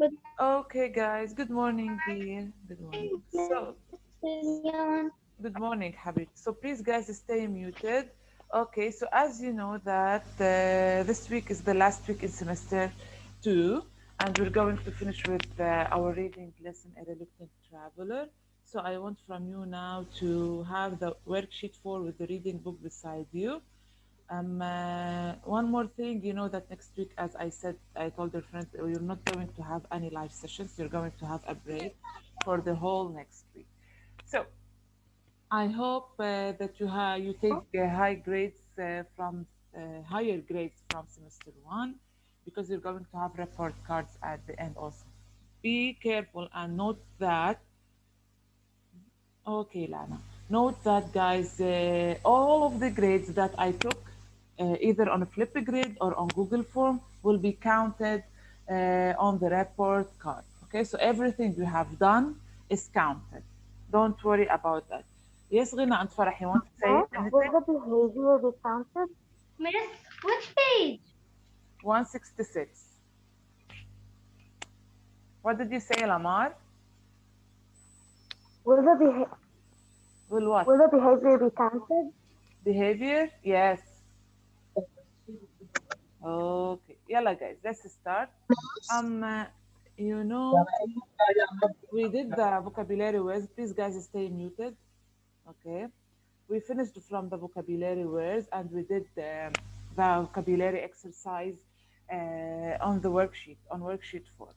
Okay, guys. Good morning, dear. Good morning. So, good morning, Habib. So, please, guys, stay muted. Okay, so as you know that this week is the last week in semester two, and we're going to finish with our reading lesson, A Reluctant Traveler. So, I want from you now to have the worksheet four with the reading book beside you. One more thing, you know that next week, as I said, I told your friends, you're not going to have any live sessions. You're going to have a break for the whole next week. So I hope that you take high grades from higher grades from semester one, because you're going to have report cards at the end also. Be careful and note that. Okay, Lana. Note that, guys, all of the grades that I took, either on a flip grade or on Google Form, will be counted on the report card. Okay, so everything you have done is counted. Don't worry about that. Yes, Ghina and Farah, you want to say anything? Will the behavior be counted? Miss, which page? 166. What did you say, Lamar? Will the beha- Will what? will the behavior be counted? Behavior? Yes. Okay. Yalla, guys, let's start. Um, uh, you know, we did the vocabulary words. Please, guys, stay muted. Okay. We finished from the vocabulary words and we did the vocabulary exercise on the worksheet, on worksheet four.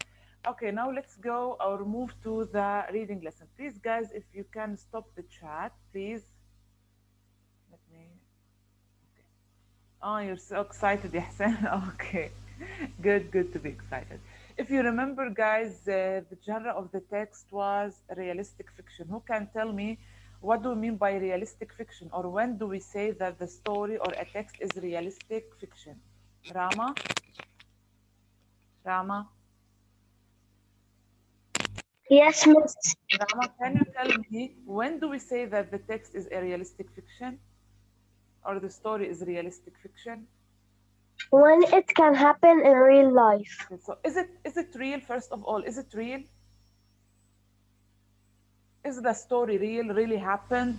Okay, now let's go or move to the reading lesson. Please, guys, if you can stop the chat, please. Let me. Okay. Oh, you're so excited, Yahsen. Okay. Good, good to be excited. If you remember, guys, the genre of the text was realistic fiction. Who can tell me what do we mean by realistic fiction, or when do we say that the story or a text is realistic fiction? Rama, Rama, Yes, Miss. Rama, can you tell me when do we say that the text is a realistic fiction or the story is realistic fiction? When it can happen in real life. Okay, so is it real? First of all, is it real? Is the story real? Really happened?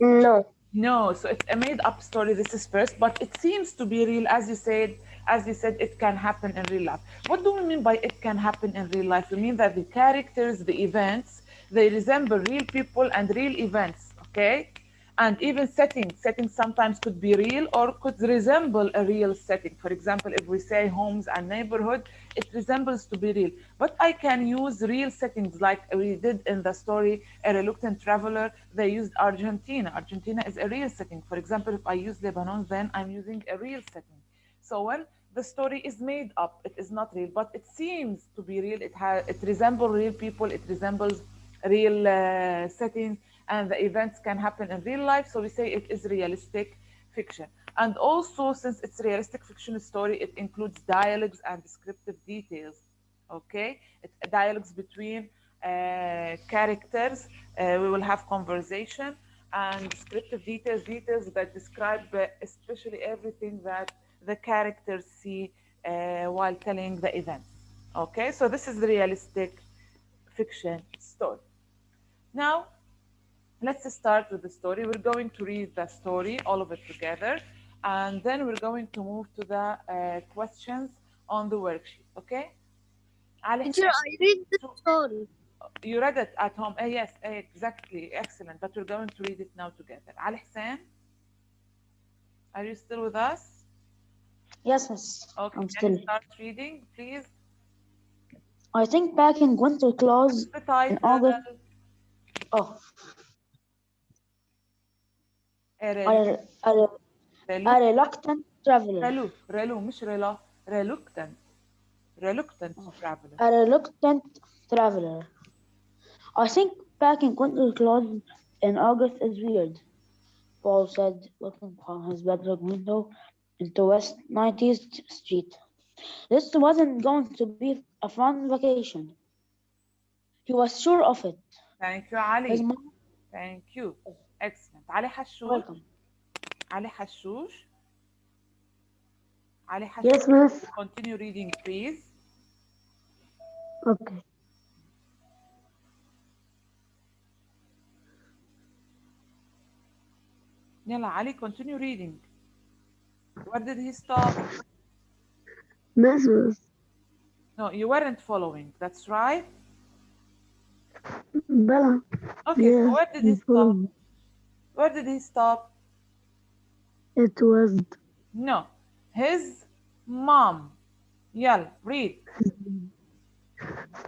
No. No, so it's a made-up story. This is first, but it seems to be real, as you said. As you said, it can happen in real life. What do we mean by it can happen in real life? We mean that the characters, the events, they resemble real people and real events. Okay, and even settings sometimes could be real or could resemble a real setting. For example, if we say homes and neighborhood, it resembles to be real, but I can use real settings like we did in the story A Reluctant Traveler. They used Argentina is a real setting. For example, if I use Lebanon, then I'm using a real setting. So when the story is made up, it is not real, but it seems to be real. It resembles real people. It resembles real settings, and the events can happen in real life. So we say it is realistic fiction. And also, since it's realistic fiction story, it includes dialogues and descriptive details. Okay, dialogues between characters. We will have conversation and descriptive details that describe especially everything that the characters see while telling the events. Okay, so this is the realistic fiction story. Now, let's start with the story. We're going to read the story, all of it together, and then we're going to move to the questions on the worksheet. Okay? Ali Teacher, Hussein, I read the so story. you read it at home? Yes, exactly. Excellent. But we're going to read it now together. Ali Hussein, are you still with us? Yes, miss. Okay, I'm can you still. start reading, please? I think back in winter class What's the in title? August. Oh, Relu, a, a, relu, a reluctant traveler. مش ريلا, reluctant, reluctant Oh, traveler. a reluctant traveler. I think back in winter class in August is weird. Paul said, looking from his bedroom window into West 90th Street. This wasn't going to be a fun vacation. He was sure of it. Thank you, His Ali. mom, Thank you. Excellent. علي حشوش. welcome. علي حشوش. علي Yes, حشوش. miss. Continue reading, please. Okay. Yalla, Ali, continue reading. Where did he stop? Mrs. No, you weren't following. That's right. Bella. Okay, so Yes, where did he I'm stop? following. Where did he stop? It was No, his mom. Yalla, read.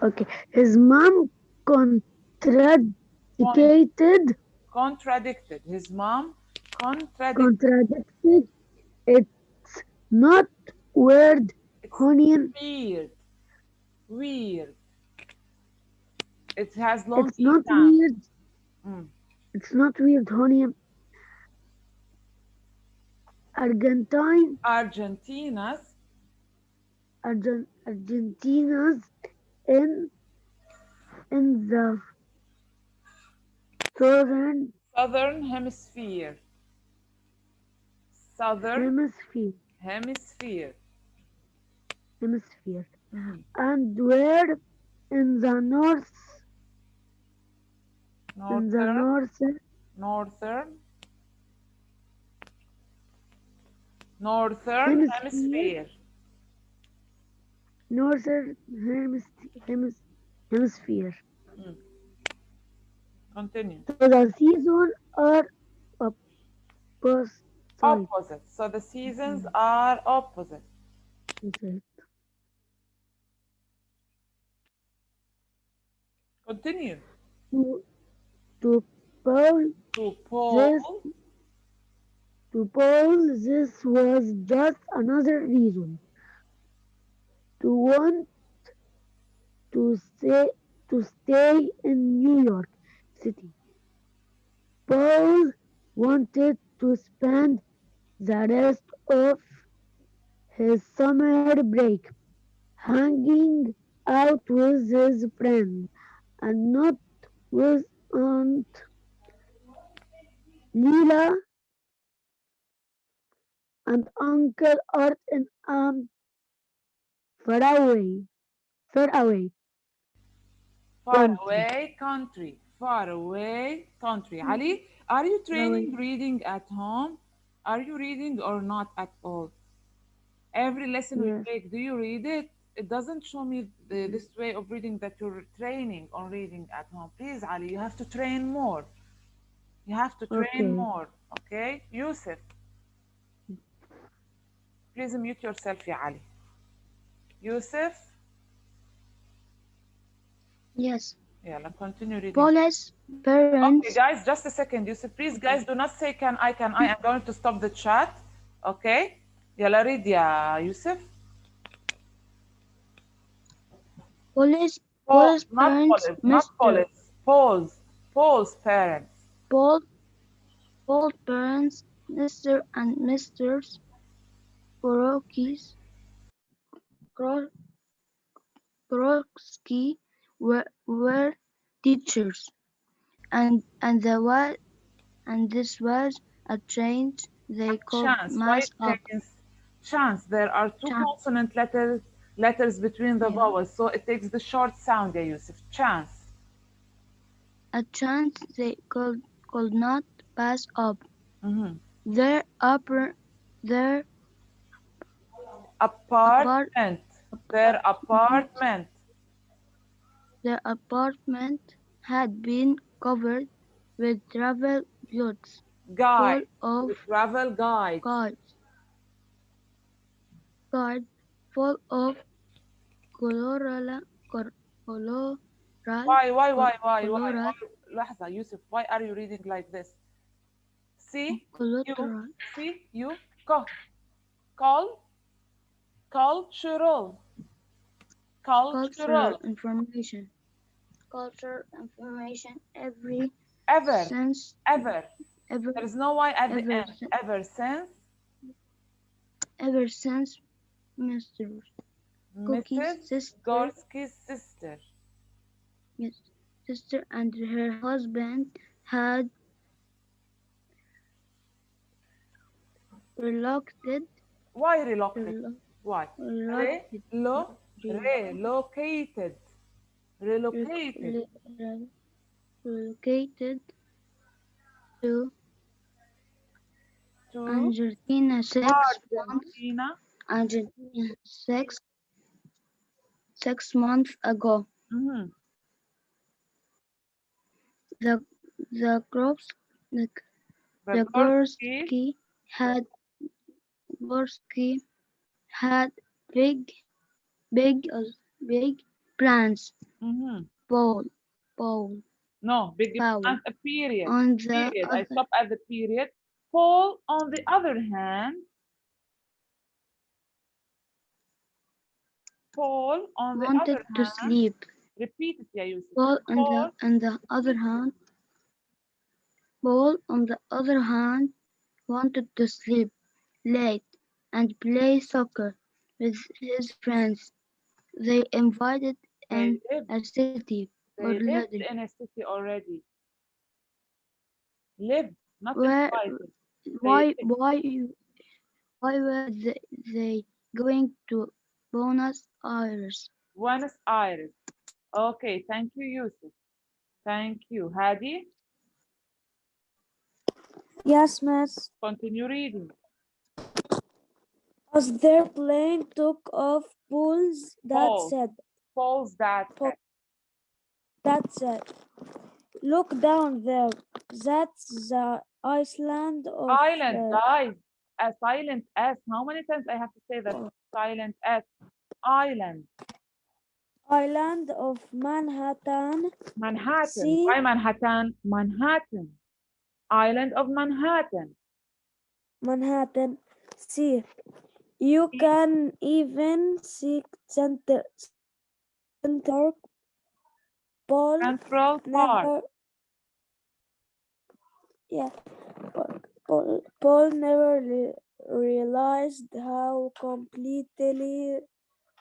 okay. His mom contradicted Con- contradicted. His mom contradicted. contradicted. It's not word It's onion. weird. Weird. It has long It's E not sound. weird. Mm. It's not weird onion. Argentine, Argentina's Argentina's in the southern southern hemisphere. Southern hemisphere. hemisphere. Hemisphere, Mhm. and where in the Northern, north northern, northern hemisphere, hemisphere. northern hemisphere. Mm. Continue. So the seasons are opposite. Opposite. So the seasons are opposite. Continue. To to Paul To Paul, this to Paul this was just another reason to want to stay in New York City. Paul wanted to spend the rest of his summer break hanging out with his friend and not with Aunt Leela and Uncle Art in faraway, faraway far country. away country. Far away country. Ali, are you Faraway. training reading at home? Are you reading or not at all? Every lesson we Yes. take, do you read it? It doesn't show me this way of reading that you're training on reading at home. Please, Ali, you have to train more. You have to train Okay. more. Okay? Yusuf, please mute yourself, ya Ali. Yusuf, Yes. yeah, continue reading. Paul's Okay, parents. guys, just a second. Yusuf, please, guys, do not say can I, can I. I'm going to stop the chat. Okay? يلا read يا يوسف. Paul's Not parents, Paul's, not Mr. Paul's. Paul's parents. Paul, Paul's parents, Mr. and Mrs. Borokis, Borowski were teachers, and this was a change they could Chance. Why mess it up. takes chance? There are two Chance, consonant letters between the yeah, vowels, so it takes the short sound, ya Yusuf. Chance. a chance they could not pass up. Mhm. Their upper, their apart, Apartment. Their apartment, apartment. their apartment had been covered with travel goods, full Guide. of The travel guide. cards, cards full of coloral, coloral, Why? coloral, لحظة يوسف, why are you reading like this? See, you, collateral, see, you, cul, cultural, cultural cultural, information, cultural information every ever, since ever. ever There is no Y at the ever end. Ever since ever since Mr. Cookie's Mrs. sister, Gorsky's sister. yes, sister and her husband had relocated, Why relocated? relo- Why? relocated, Relocated. Relocated relocated to to Argentina 6 months. Argentina. Argentina 6 months ago. Mm-hmm. The the groups the, The the Gorski. had Gorski had big big big plans. Mm-hmm. Paul Paul No, big Paul and a period. on the Period. I other stop at the period. Paul, on the other hand, Paul, on the wanted other to hand, sleep. repeat it, ya Yusuf. Paul Paul, on the other hand Paul on the other hand wanted to sleep late and play soccer with his friends. They invited they in lived, a city they lived already. in a city already. Lived, not Where invited. They why lived. why why were they going to Buenos Aires? Buenos Aires. Okay, thank you, Yusuf. Thank you. Hadi, Yes, miss. continue reading. As their plane took off, Paul, Paul's dad said. that said, look down there. That's the Iceland of Island, guys. A silent S. How many times I have to say that? Silent S. Island. island of Manhattan. Manhattan. See, Why Manhattan? Manhattan. Island of Manhattan. Manhattan. See, you can even see Center Paul Central Park. never, yeah, Paul never realized how completely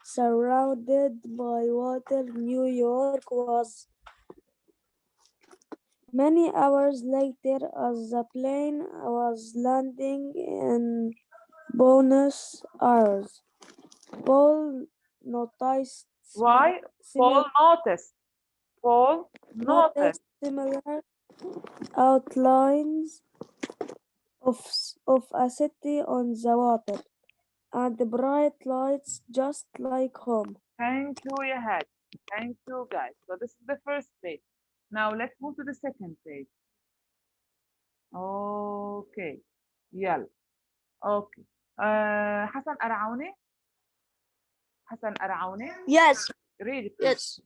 surrounded by water New York was. Many hours later, as the plane was landing in Buenos Aires, Paul noticed Why? similar, Paul noticed. Paul noticed. similar outlines of a city on the water and bright lights just like home. Thank you, Yahad. Thank you, guys. So this is the first page. Now let's move to the second page. Okay. يلا. Okay. حسن أرعوني. حسن أرعوني. Yes, Read it, please. yes.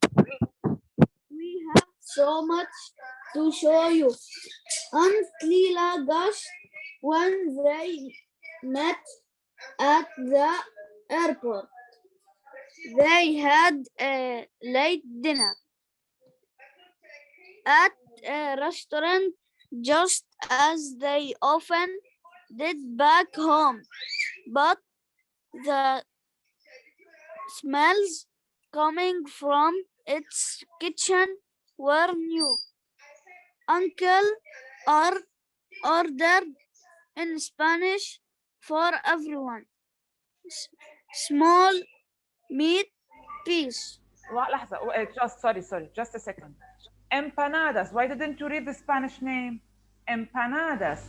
We have so much to show you. Aunt Leela gushed when they met at the airport. They had a late dinner at a restaurant just as they often did back home. But the smells coming from its kitchen were new. Uncle ordered in Spanish for everyone. Small meat piece. لحظة. Just sorry. Just a second. Empanadas. Why didn't you read the Spanish name? Empanadas.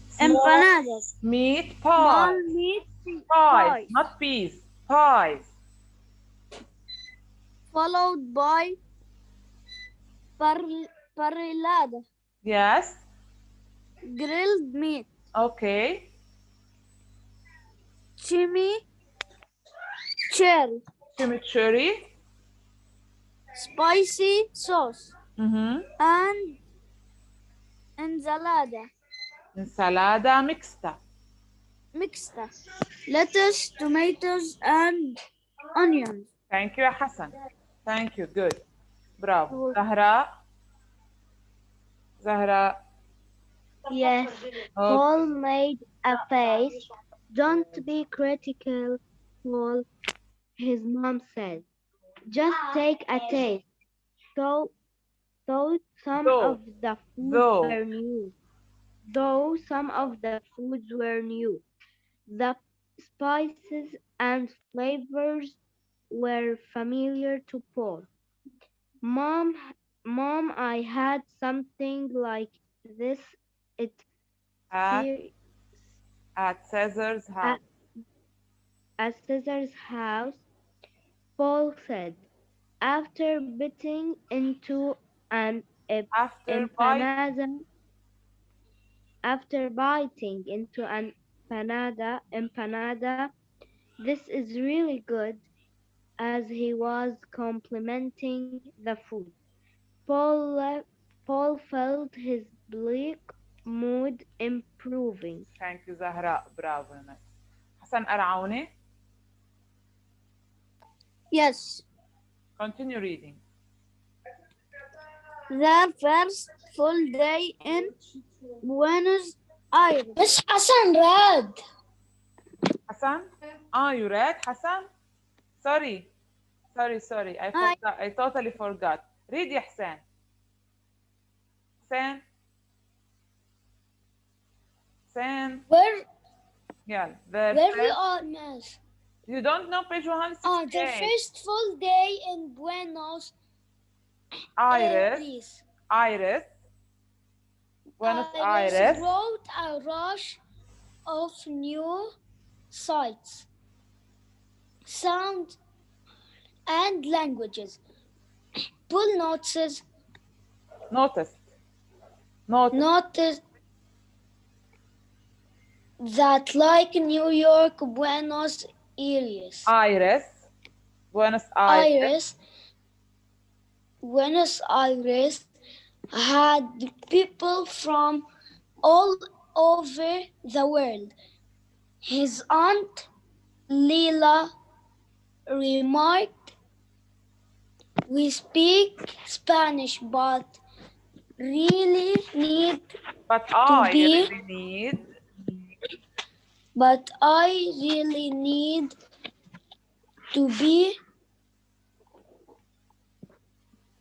Small Empanadas. meat Small pies. meat Pies, pies. not peas. Pies. Followed by parrillada. Yes. Grilled meat. Okay. Chimichurri. Chimichurri. Spicy sauce. Mm-hmm. And ensalada. Ensalada mixta. Mixta. Lettuce, tomatoes, and onions. Thank you, Hassan. Thank you. Good. Bravo. Zahra. Zahra. Yes. Okay. Paul made a face. Don't be critical, Paul, his mom said. Just take a taste. So, though some Though. of the foods Though. were new. Though some of the foods were new, the spices and flavors were familiar to Paul. Mom, Mom, I had something like this. It At se- Caesar's at, house. at Caesar's house, Paul said, after biting into an After empanada, after biting into an empanada, this is really good, as he was complimenting the food. Paul, Paul felt his bleak mood improving. Thank you, Zahra. Bravo. Nice. Hassan Araouni. Yes. Continue reading. The first full day in Buenos Aires. Miss Hassan read. Hassan? You read Hassan? Sorry. Sorry. I I forgot. I totally forgot. Read يا حسين. حسين. Where Yeah. we are, Miss? You don't know page The 168. first full day in Buenos Iris. Aires. Iris. Buenos Iris Aires. wrote a rush of new sights, sounds, and languages. Paul noticed that, like New York, Buenos Aires, Buenos Aires. Buenos Aires had people from all over the world. His aunt Leila remarked, "We speak Spanish, but really need But to I be really need but I really need to be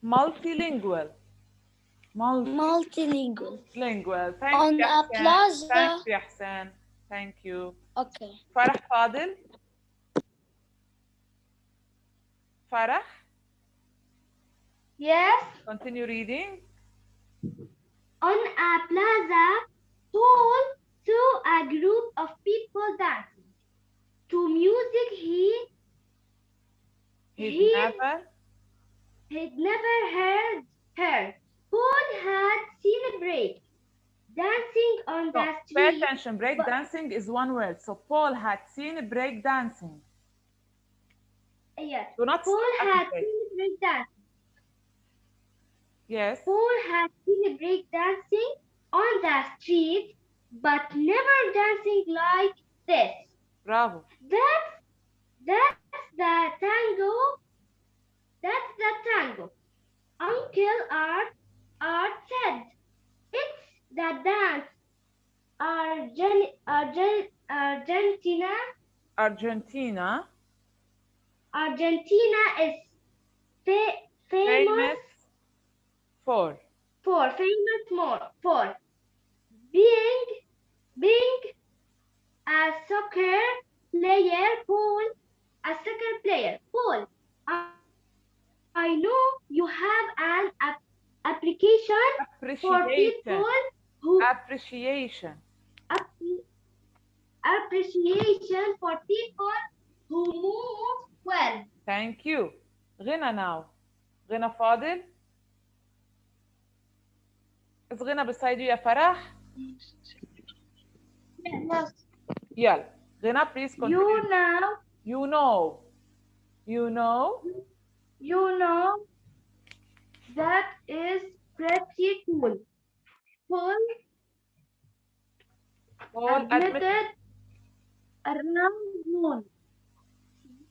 multilingual. multilingual Lingual. on Thank a you, plaza." يا حسين. Thank you. Okay. فرح فاضل. فرح. Yes, Continue reading. on a plaza, Paul saw a group of people dancing to music he'd never heard. Paul had seen a break dancing on the Pay street. attention. Break dancing is one word. So Paul had seen break dancing. Yes, Do not Paul stop had at break. seen break dancing. Yes. Paul had seen break dancing on the street, but never dancing like this. Bravo. That's the tango. That's the tango. Uncle Art said, "It's the dance Argentina. Argentina is famous for for being a soccer player. A soccer player. Paul, I know you have an application for people who appreciation. appreciation for people who move well." Thank you. غنى now. غنى فاضل. Is غنى beside you يا فرح؟ Yes. يلا. غنى please continue. You know that is pretty cool. Paul admitted around noon.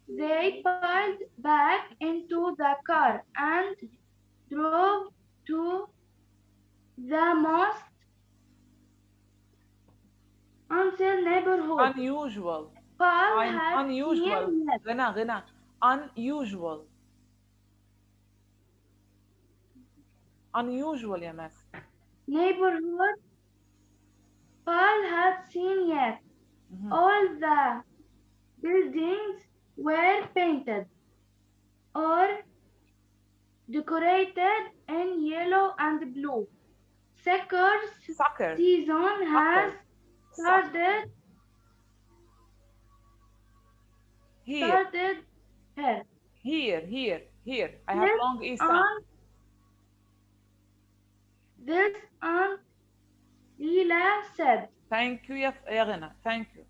They piled back into the car and drove to the most neighborhood. unusual. Paul I'm had unusual. seen غنى unusual. Unusual يا مس. neighborhood. Paul had seen yet. All the buildings were painted, or decorated in yellow and blue. Soccer's Soccer. season has Soccer. started Here. started here. Here. I have This long E sound. aunt, this Aunt Leila said. Thank you يا غنى. Thank you.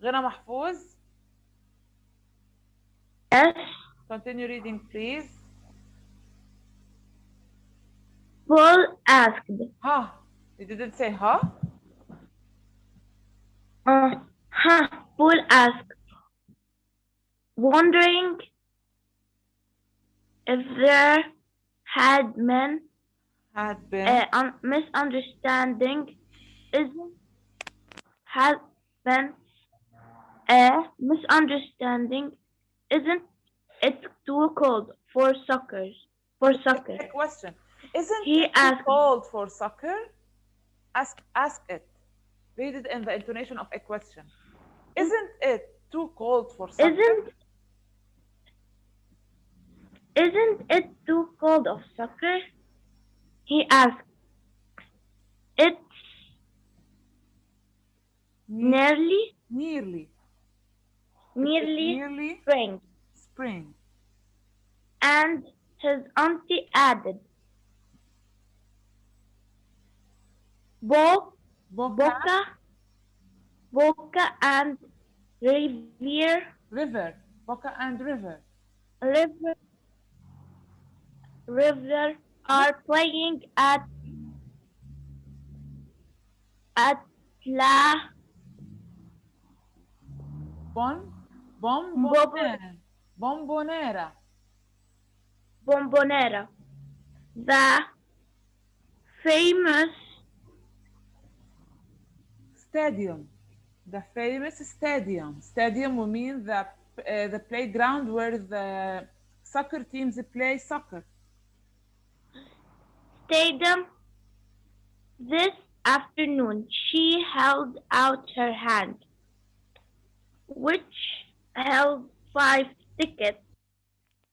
غنى محفوظ. Yes. Continue reading, please. Paul asked. Huh? You didn't say huh? Paul asked, wondering if there had been a misunderstanding. Has been a misunderstanding. Isn't it too cold for soccer? A question. Isn't He it too asked. cold for soccer? Ask it. Read it in the intonation of a question. Isn't it too cold for soccer? Isn't it too cold of soccer? He asked. It's nearly spring. And his auntie added, Boca and River. Boca and river. River are playing at La Bombonera. the famous Stadium. The famous stadium. Stadium will mean the playground where the soccer teams play soccer. Stadium. This afternoon, she held out her hand, which held 5 tickets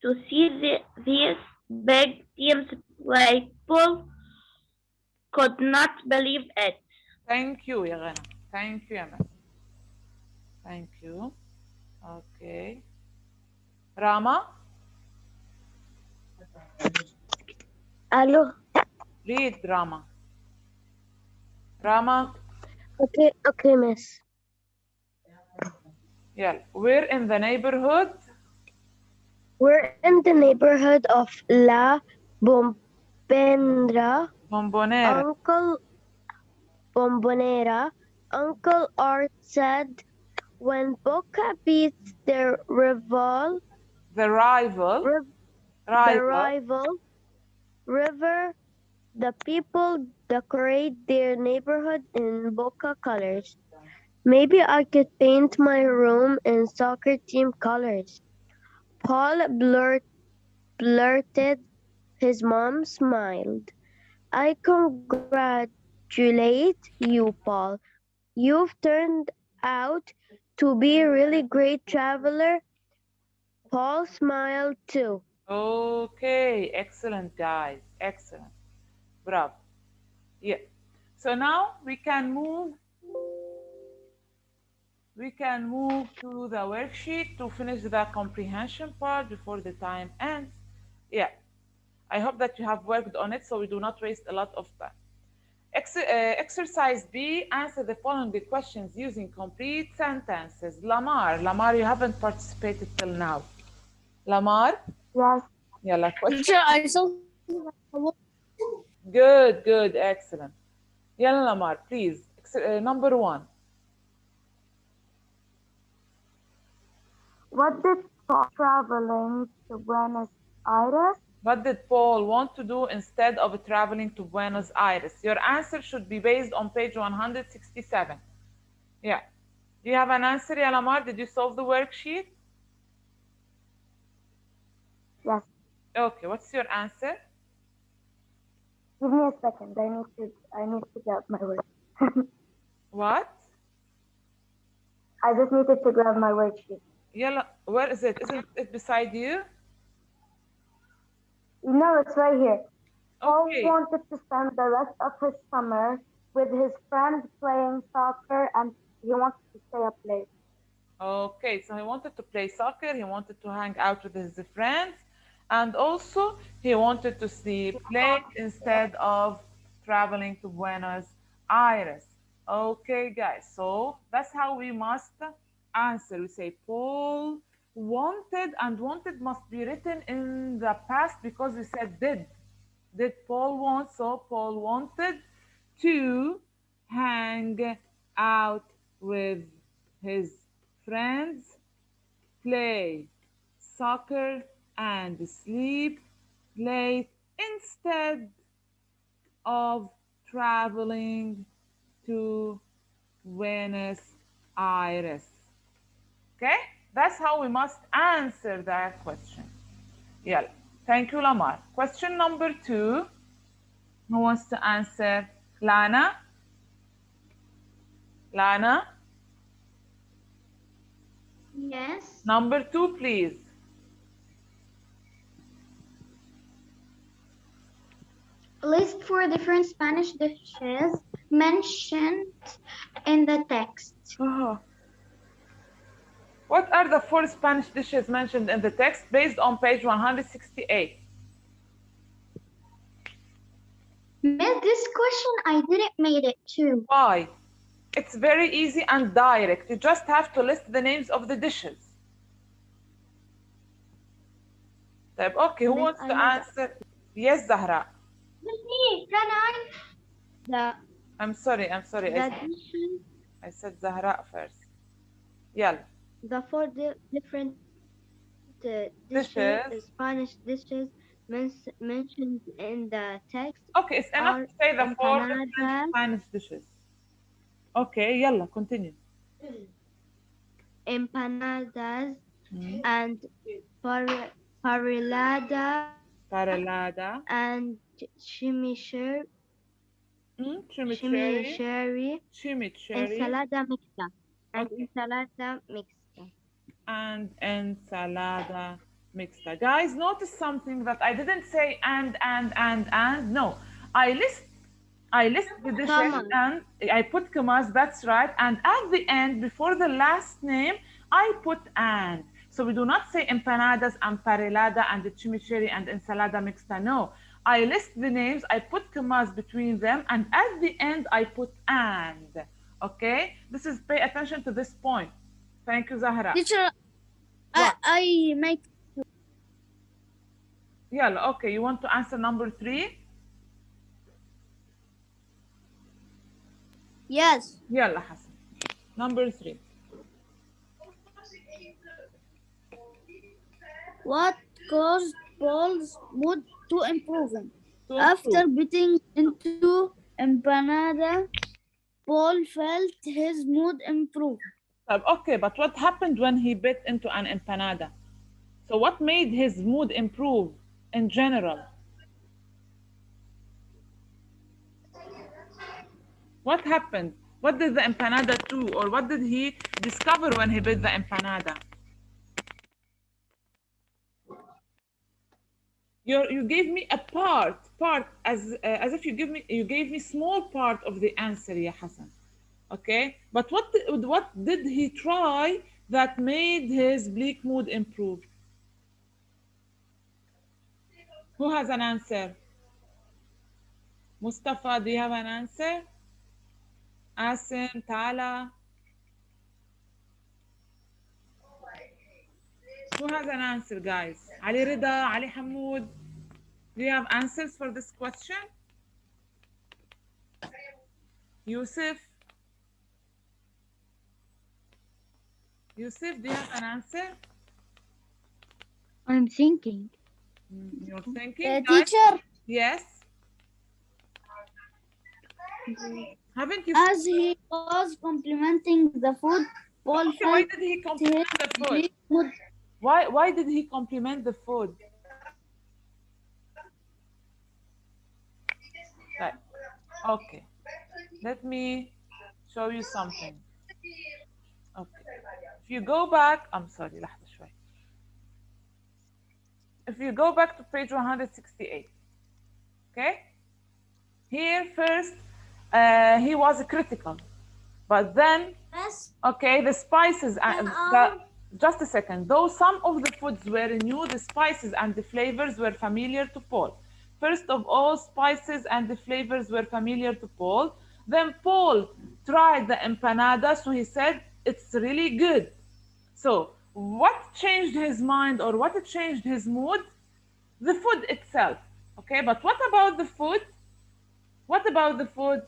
to see these big teams play. Paul could not believe it. Thank you, يا غنى. Thank you, Emma. Thank you. Okay. Rama? Hello. Read, Rama. Rama? Okay, miss. Yeah. We're in the neighborhood. We're in the neighborhood of La Bombonera. Uncle Art said when Boca beats their rival River, the people decorate their neighborhood in Boca colors. Maybe I could paint my room in soccer team colors. Paul blurted. His mom smiled. I congratulate you, Paul. You've turned out to be a really great traveler. Paul smiled too. Okay, excellent, guys. Excellent. Bravo. Yeah. So now we can move to the worksheet to finish the comprehension part before the time ends. Yeah. I hope that you have worked on it so we do not waste a lot of time. Exercise B, answer the following questions using complete sentences. Lamar, you haven't participated till now. Lamar? Yes. Yalla, question. Teacher, I saw. Good, excellent. Yalla, Lamar, please. Number 1. What did Paul traveling to Buenos Aires? What did Paul want to do instead of traveling to Buenos Aires? Your answer should be based on page 167. Yeah. Do you have an answer, ya Lamar? Did you solve the worksheet? Yes. Okay, what's your answer? Give me a second. I need to grab my worksheet. What? I just needed to grab my worksheet. Yalla, where is it? Isn't it beside you? No, it's right here. Paul Okay. wanted to spend the rest of his summer with his friends playing soccer and he wanted to stay up late. Okay, so he wanted to play soccer, he wanted to hang out with his friends, and also he wanted to sleep late instead of traveling to Buenos Aires. Okay, guys, so that's how we must answer. We say Paul wanted, and wanted must be written in the past because we said did. Did Paul want? So Paul wanted to hang out with his friends, play soccer, and sleep late instead of traveling to Buenos Aires. Okay? That's how we must answer that question. Yeah. Thank you, Lamar. Question number 2. Who wants to answer? Lana? Lana? Yes. Number 2, please. List 4 different Spanish dishes mentioned in the text. What are the 4 Spanish dishes mentioned in the text based on page 168? Miss, this question I didn't made it too. Why? It's very easy and direct. You just have to list the names of the dishes. طيب, okay, who Miss, wants I to know answer? Yes, Zahra. Me, can I? the I'm sorry. dishes, I said Zahra first. يلا. the different Dishes. Spanish dishes mentioned in the text Okay, it's enough are to say the 4 different empanadas, Spanish dishes. Okay, يلا, continue. empanadas, Mm. and parrillada, Parellada. and Chimichurri. chimichurri, Chimichurri. ensalada mixta, and Okay. ensalada mixta. And ensalada mixta. Guys, notice something that I didn't say and. No, I list I list the dishes Come and I put commas, that's right. And at the end, before the last name, I put and. So we do not say empanadas and parellada and the chimichurri and ensalada mixta. No, I list the names, I put commas between them, and at the end, I put and. Okay? This is, pay attention to this point. Thank you, Zahra. Teacher, What? I make. Yeah, okay. You want to answer number 3? Yes. يلا حسن. Number 3. What caused Paul's mood to improve? To After improve. biting into empanada, Paul felt his mood improve. Okay, but what happened when he bit into an empanada? So what made his mood improve in general? What happened? What did the empanada do? Or what did he discover when he bit the empanada? You gave me a part as if you gave me small part of the answer, ya Hassan. Okay, but what did he try that made his bleak mood improve? Who has an answer? Mustafa, do you have an answer? Asim, Tala. Who has an answer, guys? Ali Rida, Ali Hamoud. Do you have answers for this question? Yusuf? Yusuf, do you have an answer? I'm thinking. You're thinking, guys? Teacher, Yes. Haven't you? as he was complimenting the food, Paul Okay, why felt did he his compliment the food? bleak mood. Why did he compliment the food? Right. Okay. Let me show you something. Okay. If you go back, I'm sorry, لحظة شوي. if you go back to page 168, okay? Here first, he was critical, but then, okay, the spices and just a second. Though some of the foods were new, the spices and the flavors were familiar to Paul. First of all, spices and the flavors were familiar to Paul. Then Paul tried the empanada, so he said it's really good. So what changed his mind or what changed his mood? The food itself. Okay, but what about the food? What about the food?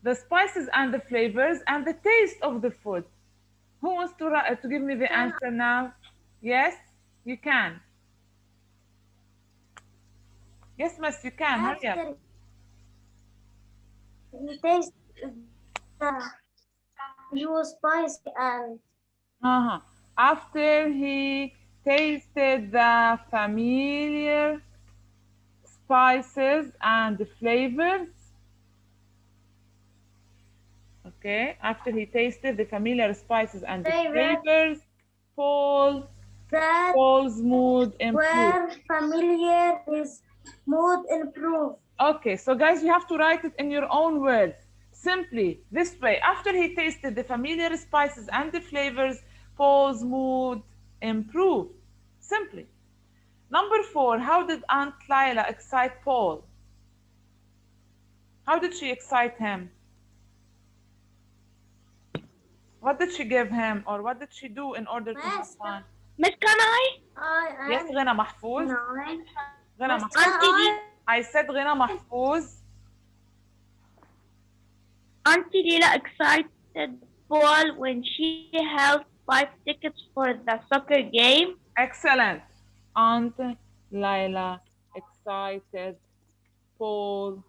The spices and the flavors and the taste of the food. Who wants to give me the answer now? Yes, you can. Yes, miss, you can. Hurry up. He tasted the juice spicy and Uh-huh. After he tasted the familiar spices and the flavors, okay, after he tasted the familiar spices and the flavors, that Paul's mood improved. were familiar, his mood improved. Okay, so guys, you have to write it in your own words. Simply this way. After he tasted the familiar spices and the flavors, Paul's mood improved. Simply. Number 4, how did Aunt Lila excite Paul? How did she excite him? What did she give him or what did she do in order to have fun? Miss, can I? Yes, غنى محفوظ. غنى Miss, محفوظ. Auntie, I said غنى محفوظ. Auntie Leila excited Paul when she held 5 tickets for the soccer game. Excellent. Aunt Lila excited Paul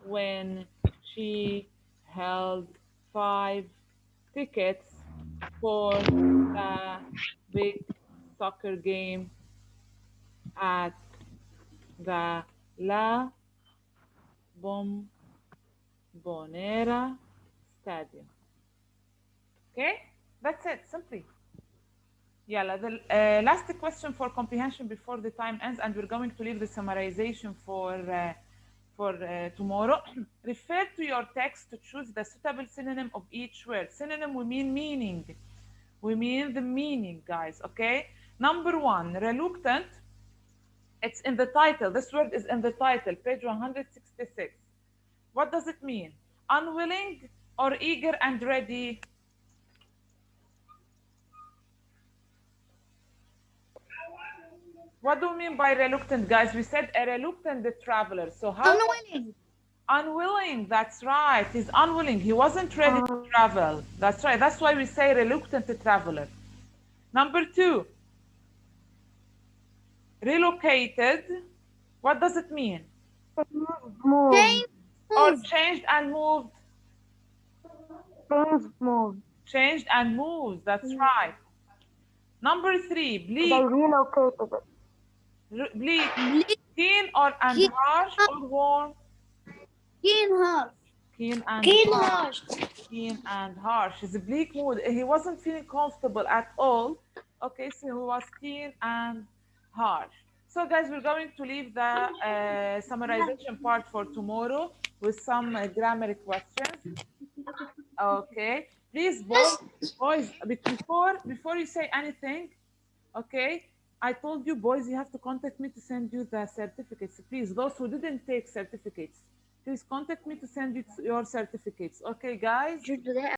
when she held 5 tickets for the big soccer game at the La Bombonera Stadium. Okay, that's it, simply. Yeah, the last question for comprehension before the time ends, and we're going to leave the summarization for tomorrow. Refer to your text to choose the suitable synonym of each word. Synonym, we mean meaning. We mean the meaning, guys, okay? Number 1, reluctant. It's in the title. This word is in the title, page 166. What does it mean? Unwilling or eager and ready? What do we mean by reluctant, guys? We said a reluctant traveler. So how? Unwilling. Unwilling. That's right. He's unwilling. He wasn't ready to travel. That's right. That's why we say reluctant traveler. Number 2, relocated. What does it mean? Moved. Or changed and moved. Moved. Changed and moved. That's right. Number 3, bleak. They relocated it. Bleak. Keen or and harsh or warm? Keen harsh. Keen and Keen harsh. harsh. Keen and harsh. His bleak mood. He wasn't feeling comfortable at all. Okay, so he was keen and harsh. So guys, we're going to leave the summarization part for tomorrow with some grammar questions. Okay, please, boys, before you say anything, okay, I told you, boys, you have to contact me to send you the certificates. Please, those who didn't take certificates, please contact me to send you your certificates. Okay, guys?